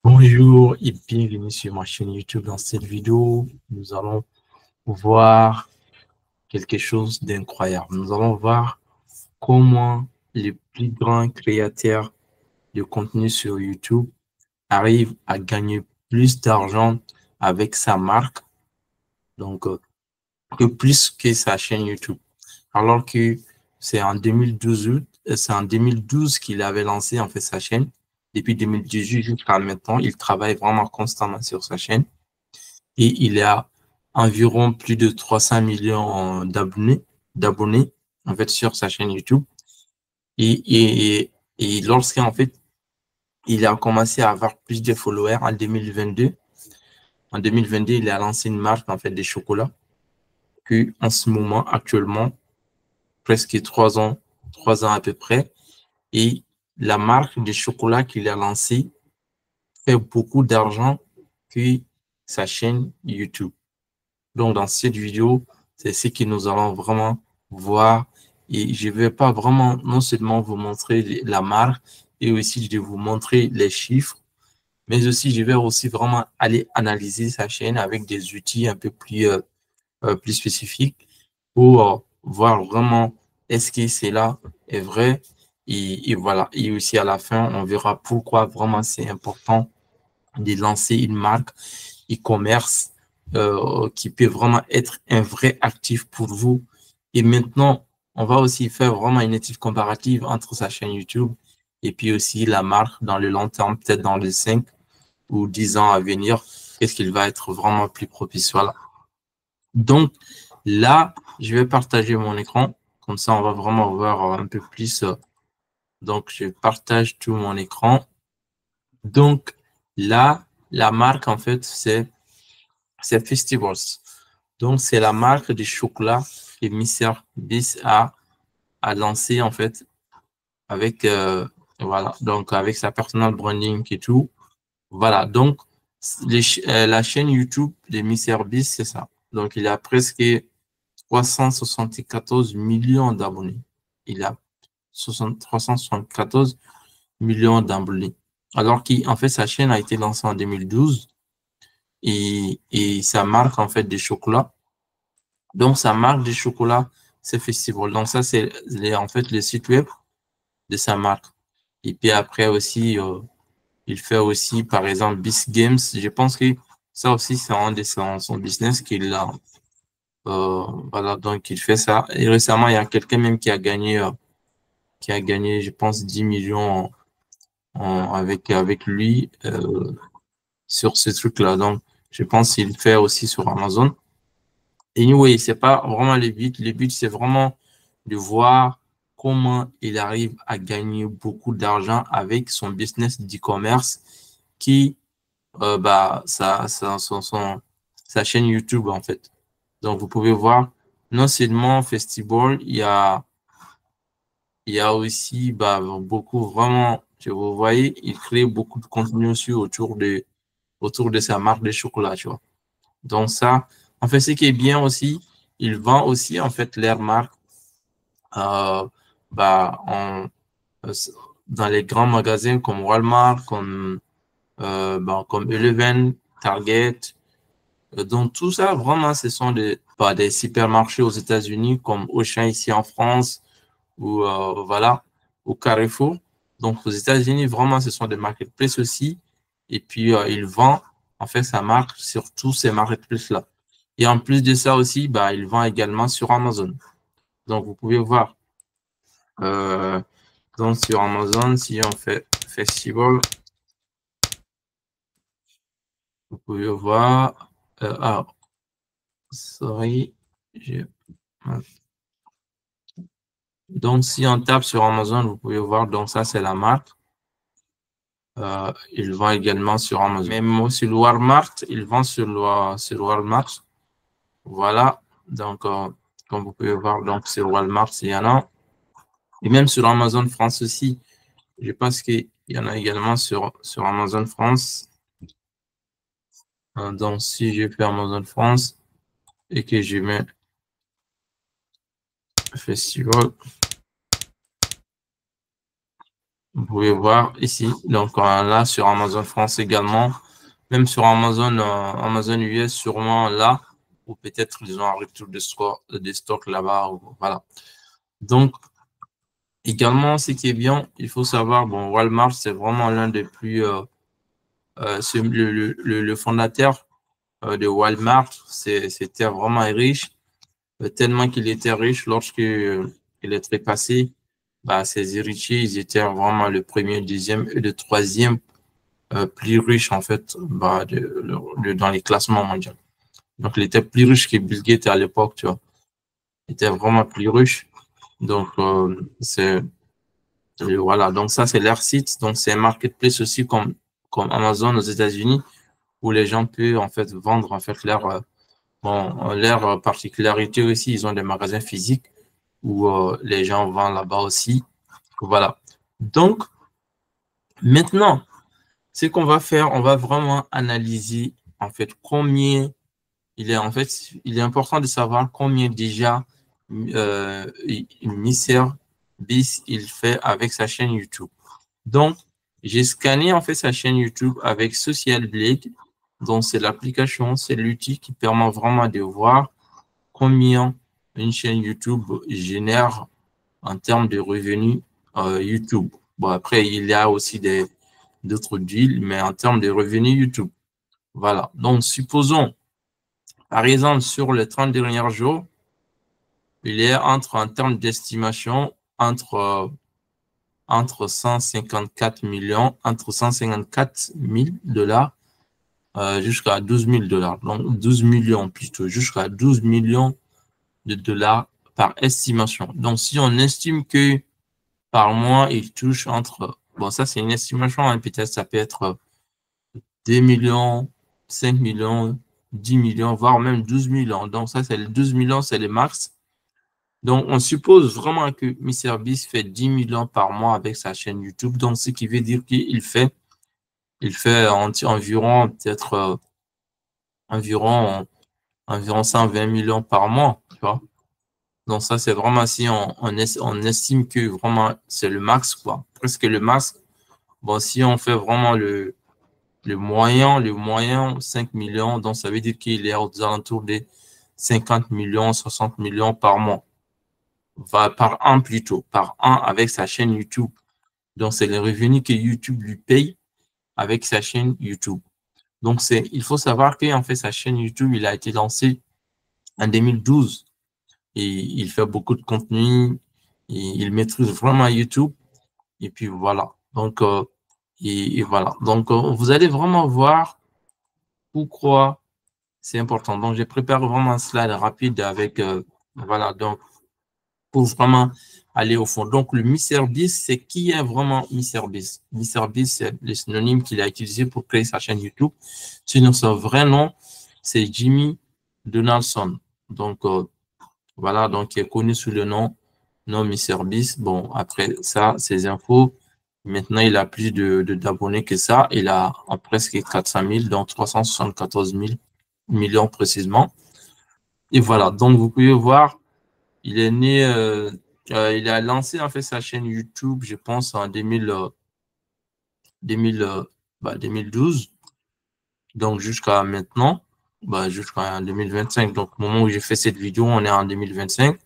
Bonjour et bienvenue sur ma chaîne YouTube. Dans cette vidéo, nous allons voir quelque chose d'incroyable. Nous allons voir comment les plus grands créateurs de contenu sur YouTube arrivent à gagner plus d'argent avec sa marque, donc que plus que sa chaîne YouTube. Alors que c'est en 2012 qu'il avait lancé en fait sa chaîne. Depuis 2018 jusqu'à maintenant, il travaille vraiment constamment sur sa chaîne. Et il a environ plus de 300 millions d'abonnés, en fait, sur sa chaîne YouTube. Et lorsqu'en fait, il a commencé à avoir plus de followers en 2022, il a lancé une marque, en fait, de chocolat, que en ce moment, actuellement, presque 3 ans à peu près, et la marque de chocolat qu'il a lancée fait beaucoup d'argent que sa chaîne YouTube. Donc, dans cette vidéo, c'est ce que nous allons vraiment voir. Et je vais pas vraiment non seulement vous montrer la marque, et aussi je vais vous montrer les chiffres, mais aussi je vais aussi vraiment aller analyser sa chaîne avec des outils un peu plus spécifiques pour voir vraiment est-ce que cela est vrai. Et voilà. Et aussi à la fin, on verra pourquoi vraiment c'est important de lancer une marque e-commerce qui peut vraiment être un vrai actif pour vous. Et maintenant, on va aussi faire vraiment une étude comparative entre sa chaîne YouTube et puis aussi la marque dans le long terme, peut-être dans les 5 ou 10 ans à venir, qu'est-ce qu'il va être vraiment plus propice. Voilà. Donc là, je vais partager mon écran. Comme ça, on va vraiment voir un peu plus. Donc, je partage tout mon écran. Donc là, la marque, en fait, c'est Festivals. Donc, c'est la marque de chocolat que Mr. Beast a lancé, en fait, avec, voilà, donc avec sa personal branding et tout. Voilà, donc, la chaîne YouTube de Mr. Beast, c'est ça. Donc, il a presque 374 millions d'abonnés. Il a 374 millions d'abonnés. Alors qu'en fait, sa chaîne a été lancée en 2012 et sa marque, en fait, de chocolat. Donc, sa marque de chocolat, c'est Festival. Donc, ça, c'est en fait le site web de sa marque. Et puis après aussi, il fait aussi, par exemple, Beast Games. Je pense que ça aussi, c'est un de son business qu'il a. Voilà, donc il fait ça. Et récemment, il y a quelqu'un même qui a gagné, je pense, 10 millions avec lui sur ce truc-là. Donc, je pense qu'il fait aussi sur Amazon. Et anyway, c'est pas vraiment le but. Le but, c'est vraiment de voir comment il arrive à gagner beaucoup d'argent avec son business d'e-commerce qui, sa chaîne YouTube, en fait. Donc, vous pouvez voir, non seulement Festival, il y a aussi, beaucoup, vraiment, que vous voyez, il crée beaucoup de contenu aussi autour de sa marque de chocolat, tu vois. Donc ça, en fait, ce qui est bien aussi, il vend aussi en fait leur marque euh, bah, euh, dans les grands magasins comme Walmart, comme Eleven, Target. Donc tout ça, vraiment, ce sont des supermarchés aux États-Unis comme Auchan ici en France ou voilà, au Carrefour. Donc aux États-Unis, vraiment, ce sont des marketplaces aussi. Et puis il vend en fait sa marque sur tous ces marketplaces-là. Et en plus de ça aussi, il vend également sur Amazon. Donc, vous pouvez voir. Euh, donc, sur Amazon, si on fait Festival, vous pouvez voir. Sorry. j'ai- Donc, si on tape sur Amazon, vous pouvez voir. Donc, ça, c'est la marque. Il vend également sur Amazon. Même sur Walmart, il vend sur Walmart. Voilà. Donc, comme vous pouvez voir, donc sur Walmart, il y en a. Et même sur Amazon France aussi. Je pense qu'il y en a également sur Amazon France. Donc, si je fais Amazon France et que je mets festival, Vous pouvez voir ici. Donc là, sur Amazon France également, même sur Amazon, Amazon US, sûrement là, ou peut-être ils ont un retour de stock là-bas. Voilà. Donc, également, ce qui est bien, il faut savoir, bon, Walmart, c'est vraiment l'un des plus, le fondateur de Walmart, c'était vraiment riche, tellement qu'il était riche lorsque il est trépassé, bah, ses héritiers, ils étaient vraiment le premier, deuxième et le troisième plus riche en fait bah, dans les classements mondiaux. Donc, il était plus riche que Bill Gates à l'époque, tu vois. Il était vraiment plus riche. Donc, voilà. Donc, ça, c'est leur site. Donc, c'est un marketplace aussi comme Amazon aux États-Unis où les gens peuvent en fait vendre en fait leur particularité aussi. Ils ont des magasins physiques où les gens vendent là-bas aussi. Voilà. Donc, maintenant, ce qu'on va faire, on va vraiment analyser en fait combien il est important de savoir combien déjà Mister Beast il fait avec sa chaîne YouTube. Donc, j'ai scanné en fait sa chaîne YouTube avec Social Blade. Donc, c'est l'application, c'est l'outil qui permet vraiment de voir combien une chaîne YouTube génère en termes de revenus YouTube. Bon, après, il y a aussi d'autres deals, mais en termes de revenus YouTube. Voilà. Donc, supposons, par exemple, sur les 30 derniers jours, il est en termes d'estimation, entre 154 millions, entre 154 000 dollars jusqu'à 12 000 dollars. Donc, 12 millions plutôt, jusqu'à 12 millions de dollars par estimation. Donc, si on estime que par mois, il touche bon, ça c'est une estimation, hein, peut-être ça peut être 2 millions, 5 millions, 10 millions, voire même 12 millions. Donc, ça, c'est les 12 millions, c'est le max. Donc, on suppose vraiment que MrBeast fait 10 millions par mois avec sa chaîne YouTube. Donc, ce qui veut dire qu'il fait environ, peut-être environ 120 millions par mois, tu vois. Donc, ça, c'est vraiment si on estime que vraiment c'est le max, quoi. Presque le max. Bon, si on fait vraiment le moyen, 5 millions, donc ça veut dire qu'il est aux alentours de 50 millions, 60 millions par mois. Par an plutôt, par an avec sa chaîne YouTube. Donc, c'est les revenus que YouTube lui paye avec sa chaîne YouTube. Donc, il faut savoir qu'en fait, sa chaîne YouTube, il a été lancé en 2012 et il fait beaucoup de contenu et il maîtrise vraiment YouTube. Et puis, voilà. Donc, et voilà. Donc, vous allez vraiment voir pourquoi c'est important. Donc, j'ai préparé vraiment un slide rapide avec, voilà, donc, pour vraiment aller au fond. Donc, le MrBeast, c'est qui est vraiment MrBeast? MrBeast, c'est le synonyme qu'il a utilisé pour créer sa chaîne YouTube. Sinon, son vrai nom, c'est Jimmy Donaldson. Donc, voilà, donc il est connu sous le nom MrBeast. Bon, après ça, ces infos, maintenant, il a plus d'abonnés que ça. Il a presque 400 000, donc 374 000 millions précisément. Et voilà, donc vous pouvez voir, il est né, il a lancé en fait sa chaîne YouTube, je pense, en 2012, donc jusqu'à maintenant, jusqu'en 2025. Donc, au moment où j'ai fait cette vidéo, on est en 2025.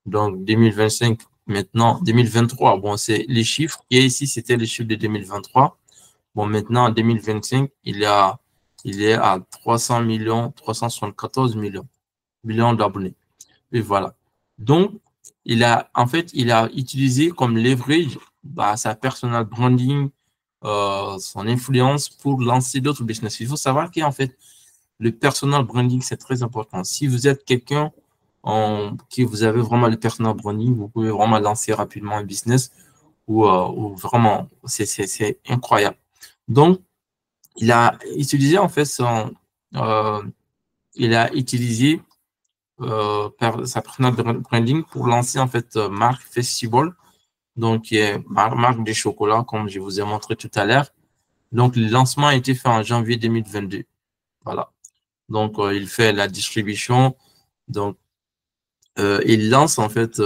Donc, 2025, maintenant, 2023, bon, c'est les chiffres. Et ici, c'était les chiffres de 2023. Bon, maintenant, en 2025, il est à 300 millions, 374 millions d'abonnés. Et voilà. Donc, il a utilisé comme leverage sa personal branding, son influence pour lancer d'autres business. Il faut savoir qu'en fait, le personal branding, c'est très important. Si vous êtes quelqu'un qui vous avez vraiment le personal branding, vous pouvez vraiment lancer rapidement un business ou vraiment, c'est incroyable. Donc, il a utilisé en fait euh, il a utilisé sa personal branding pour lancer en fait marque Festival, donc qui est marque de chocolat, comme je vous ai montré tout à l'heure. Donc, le lancement a été fait en janvier 2022. Voilà. Donc, il fait la distribution. Donc, il lance en fait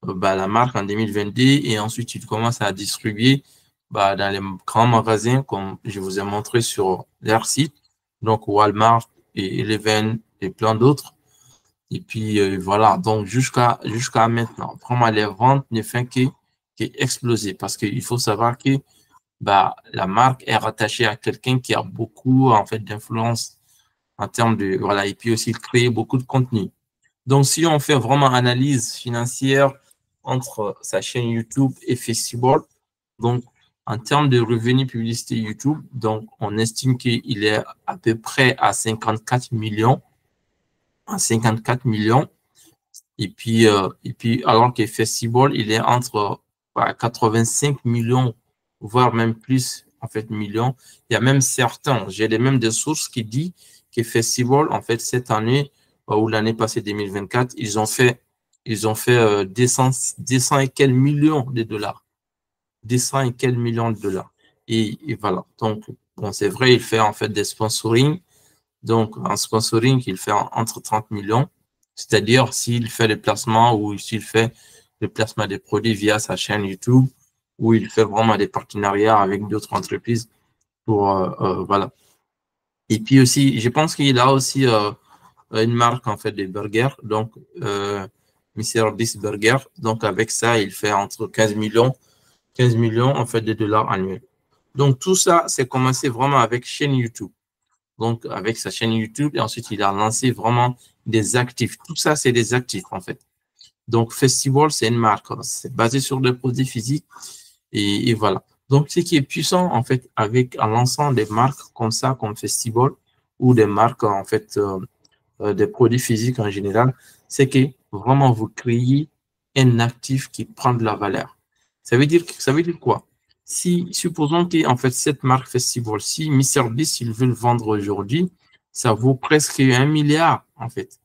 la marque en 2022 et ensuite il commence à distribuer dans les grands magasins comme je vous ai montré sur leur site, donc Walmart et Eleven et plein d'autres. Et puis voilà, donc jusqu'à maintenant, vraiment les ventes ne font qu'exploser parce qu'il faut savoir que la marque est rattachée à quelqu'un qui a beaucoup en fait d'influence en termes de voilà et puis aussi créer beaucoup de contenu. Donc si on fait vraiment analyse financière entre sa chaîne YouTube et Festival, donc en termes de revenus publicité YouTube, donc on estime qu'il est à peu près à 54 millions, et puis alors que Festival, il est entre 85 millions, voire même plus, en fait, millions. Il y a même certains, j'ai même des sources qui disent que Festival, en fait, cette année ou l'année passée 2024, ils ont fait 200 et quelques millions de dollars. 200 et quelques millions de dollars. Et voilà. Donc, bon, c'est vrai, il fait en fait des sponsoring. Donc, en sponsoring, il fait entre 30 millions. C'est-à-dire s'il fait les placements ou s'il fait le placement des produits via sa chaîne YouTube ou il fait vraiment des partenariats avec d'autres entreprises pour, voilà. Et puis aussi, je pense qu'il a aussi une marque en fait de burgers, donc MrBeast Burger. Donc, avec ça, il fait entre 15 millions en fait de dollars annuels. Donc, tout ça, c'est commencé vraiment avec chaîne YouTube. Donc, avec sa chaîne YouTube, et ensuite, il a lancé vraiment des actifs. Tout ça, c'est des actifs, en fait. Donc, Festival, c'est une marque. C'est basé sur des produits physiques. Et voilà. Donc, ce qui est puissant, en fait, avec en lançant des marques comme ça, comme Festival, ou des marques, en fait, des produits physiques en général, c'est que vraiment, vous créez un actif qui prend de la valeur. Ça veut dire quoi? Si, supposons que, en fait, cette marque Festival, si MrBeast, il veut le vendre aujourd'hui, ça vaut presque 1 milliard, en fait.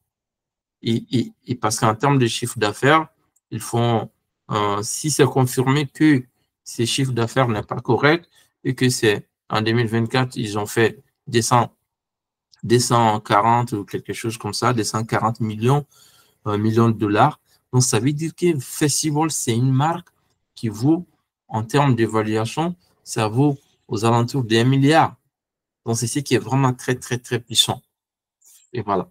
Et parce qu'en termes de chiffre d'affaires, ils font, si c'est confirmé que ces chiffres d'affaires n'est pas correct et que c'est en 2024, ils ont fait des 140 ou quelque chose comme ça, des 140 millions de dollars. Donc, ça veut dire que Festival, c'est une marque qui vaut, en termes d'évaluation, ça vaut aux alentours d'1 milliard. Donc, c'est ce qui est vraiment très, très, très puissant. Et voilà.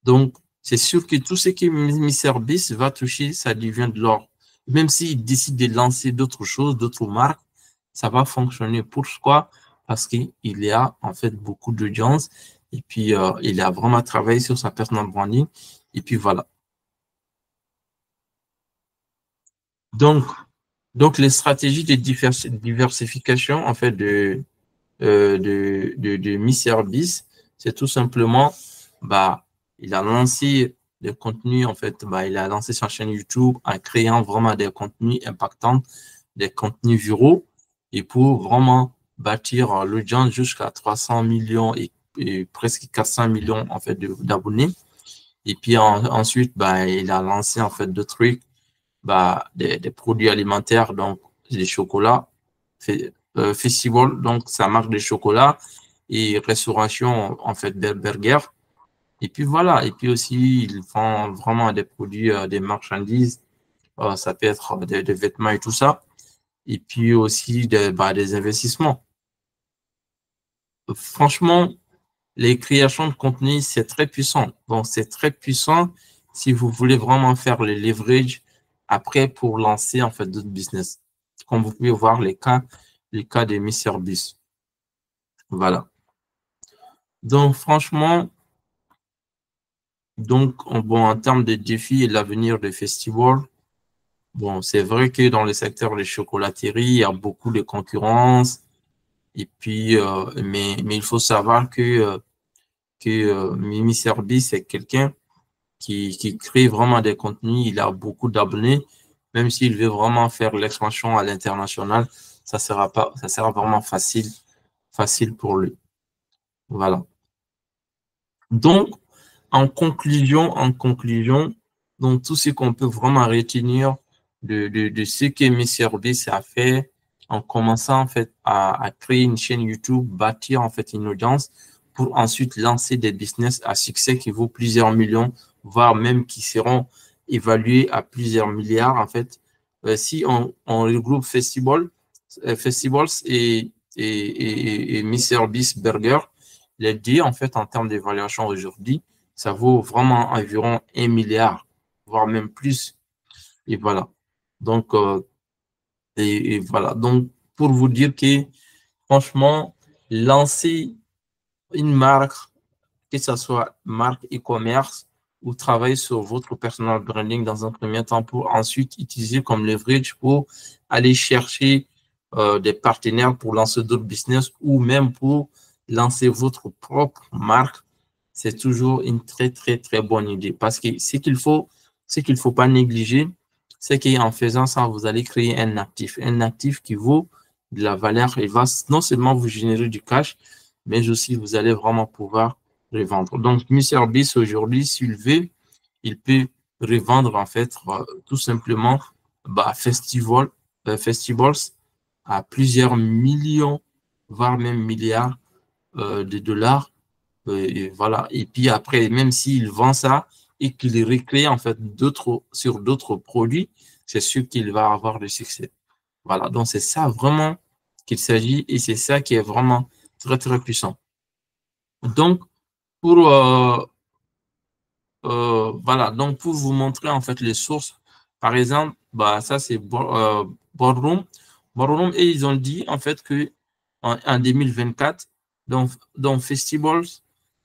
Donc, c'est sûr que tout ce que MrBeast va toucher, ça devient de l'or. Même s'il décide de lancer d'autres choses, d'autres marques, ça va fonctionner. Pourquoi? Parce qu'il y a en fait beaucoup d'audience et puis il a vraiment travaillé sur sa personal branding. Et puis voilà. Donc les stratégies de diversification en fait de MrBeast, c'est tout simplement, il a lancé des contenus, en fait, il a lancé sa chaîne YouTube en créant vraiment des contenus impactants, des contenus viraux, et pour vraiment bâtir l'audience jusqu'à 300 millions et presque 400 millions, en fait, d'abonnés. Et puis ensuite, il a lancé, en fait, d'autres trucs, des produits alimentaires, donc des chocolats, Festival, donc ça marque des chocolats et restauration, en fait, des burgers. Et puis voilà, et puis aussi, ils font vraiment des produits, des marchandises, ça peut être des vêtements et tout ça. Et puis aussi des investissements. Franchement, les créations de contenu, c'est très puissant. Donc, c'est très puissant si vous voulez vraiment faire le leverage après pour lancer en fait d'autres business. Comme vous pouvez voir les cas de MrBeast. Voilà. Donc, franchement, en termes de défis et l'avenir des festivals, bon, c'est vrai que dans le secteur des chocolateries, il y a beaucoup de concurrence. Et puis, mais il faut savoir que MrBeast, c'est quelqu'un qui crée vraiment des contenus. Il a beaucoup d'abonnés. Même s'il veut vraiment faire l'expansion à l'international, ça sera vraiment facile pour lui. Voilà. Donc, en conclusion, donc tout ce qu'on peut vraiment retenir de ce que MrBeast a fait en commençant en fait à créer une chaîne YouTube, bâtir en fait une audience pour ensuite lancer des business à succès qui vaut plusieurs millions, voire même qui seront évalué à plusieurs milliards. En fait, si on regroupe Festivals et MrBeast Burger, les deux, en fait, en termes d'évaluation aujourd'hui, ça vaut vraiment environ 1 milliard, voire même plus. Et voilà. Donc, et voilà. Donc, pour vous dire que, franchement, lancer une marque, que ce soit marque e-commerce ou travailler sur votre personal branding dans un premier temps pour ensuite utiliser comme leverage pour aller chercher des partenaires pour lancer d'autres business ou même pour lancer votre propre marque, c'est toujours une très, très, très bonne idée. Parce que ce qu'il faut pas négliger, c'est qu'en faisant ça, vous allez créer un actif qui vaut de la valeur et va non seulement vous générer du cash, mais aussi vous allez vraiment pouvoir revendre. Donc, MrBeast aujourd'hui, s'il veut, il peut revendre en fait tout simplement festivals à plusieurs millions, voire même milliards de dollars. Et voilà. Et puis après, même s'il vend ça et qu'il recrée en fait sur d'autres produits, c'est sûr qu'il va avoir du succès. Voilà. Donc, c'est ça vraiment qu'il s'agit et c'est ça qui est vraiment très, très puissant. Donc, pour, voilà, donc pour vous montrer en fait les sources, par exemple, ça c'est Boardroom. Boardroom, et ils ont dit en fait que en 2024, donc Festivals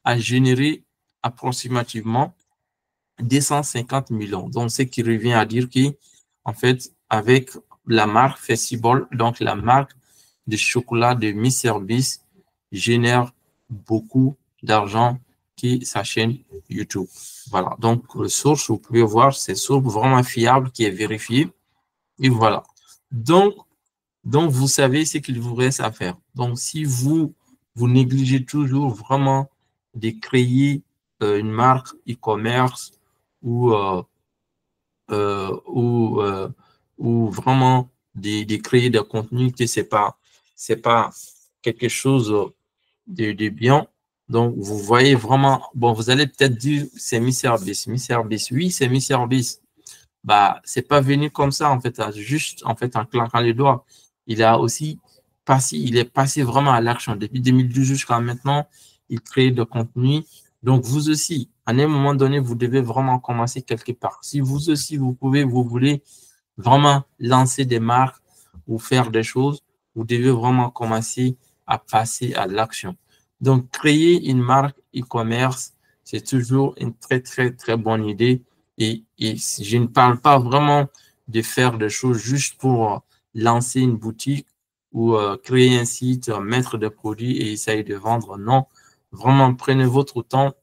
a généré approximativement 250 millions. Donc, ce qui revient à dire que, en fait, avec la marque Festival, donc la marque de chocolat de MrBeast génère beaucoup d'argent qui sa chaîne YouTube. Voilà. Donc, source, vous pouvez voir, c'est source vraiment fiable qui est vérifiée. Et voilà. Donc, vous savez ce qu'il vous reste à faire. Donc, si vous négligez toujours vraiment de créer une marque e-commerce ou, ou, ou vraiment de créer des contenus que c'est pas quelque chose de bien. Donc, vous voyez vraiment, bon, vous allez peut-être dire, c'est MrBeast. MrBeast, oui, c'est MrBeast. C'est pas venu comme ça, en fait, juste, en fait, en claquant les doigts. Il est passé vraiment à l'action. Depuis 2012 jusqu'à maintenant, il crée de contenu. Donc, vous aussi, à un moment donné, vous devez vraiment commencer quelque part. Si vous aussi, vous voulez vraiment lancer des marques ou faire des choses, vous devez vraiment commencer à passer à l'action. Donc, créer une marque e-commerce, c'est toujours une très, très, très bonne idée. Et je ne parle pas vraiment de faire des choses juste pour lancer une boutique ou créer un site, mettre des produits et essayer de vendre. Non, vraiment, prenez votre temps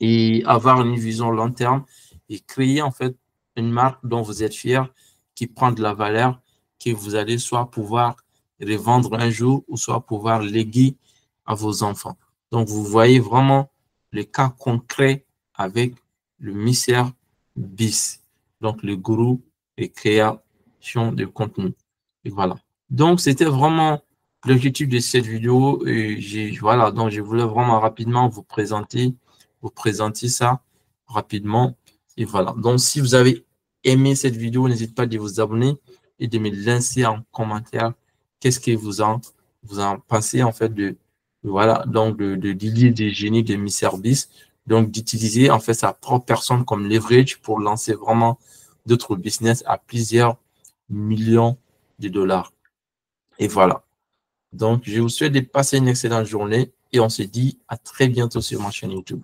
et avoir une vision long terme et créer en fait une marque dont vous êtes fier, qui prend de la valeur, que vous allez soit pouvoir revendre un jour ou soit pouvoir léguer à vos enfants. Donc, vous voyez vraiment le cas concret avec le MrBeast, donc le gourou de création de contenu. Et voilà. Donc, c'était vraiment l'objectif de cette vidéo. Et voilà, donc je voulais vraiment rapidement vous présenter ça rapidement. Et voilà. Donc, si vous avez aimé cette vidéo, n'hésitez pas de vous abonner et de me laisser en commentaire qu'est-ce que vous en pensez en fait voilà, donc de l'idée des génies de MrBeast. Donc, d'utiliser en fait sa propre personne comme leverage pour lancer vraiment d'autres business à plusieurs millions de dollars. Et voilà. Donc, je vous souhaite de passer une excellente journée et on se dit à très bientôt sur ma chaîne YouTube.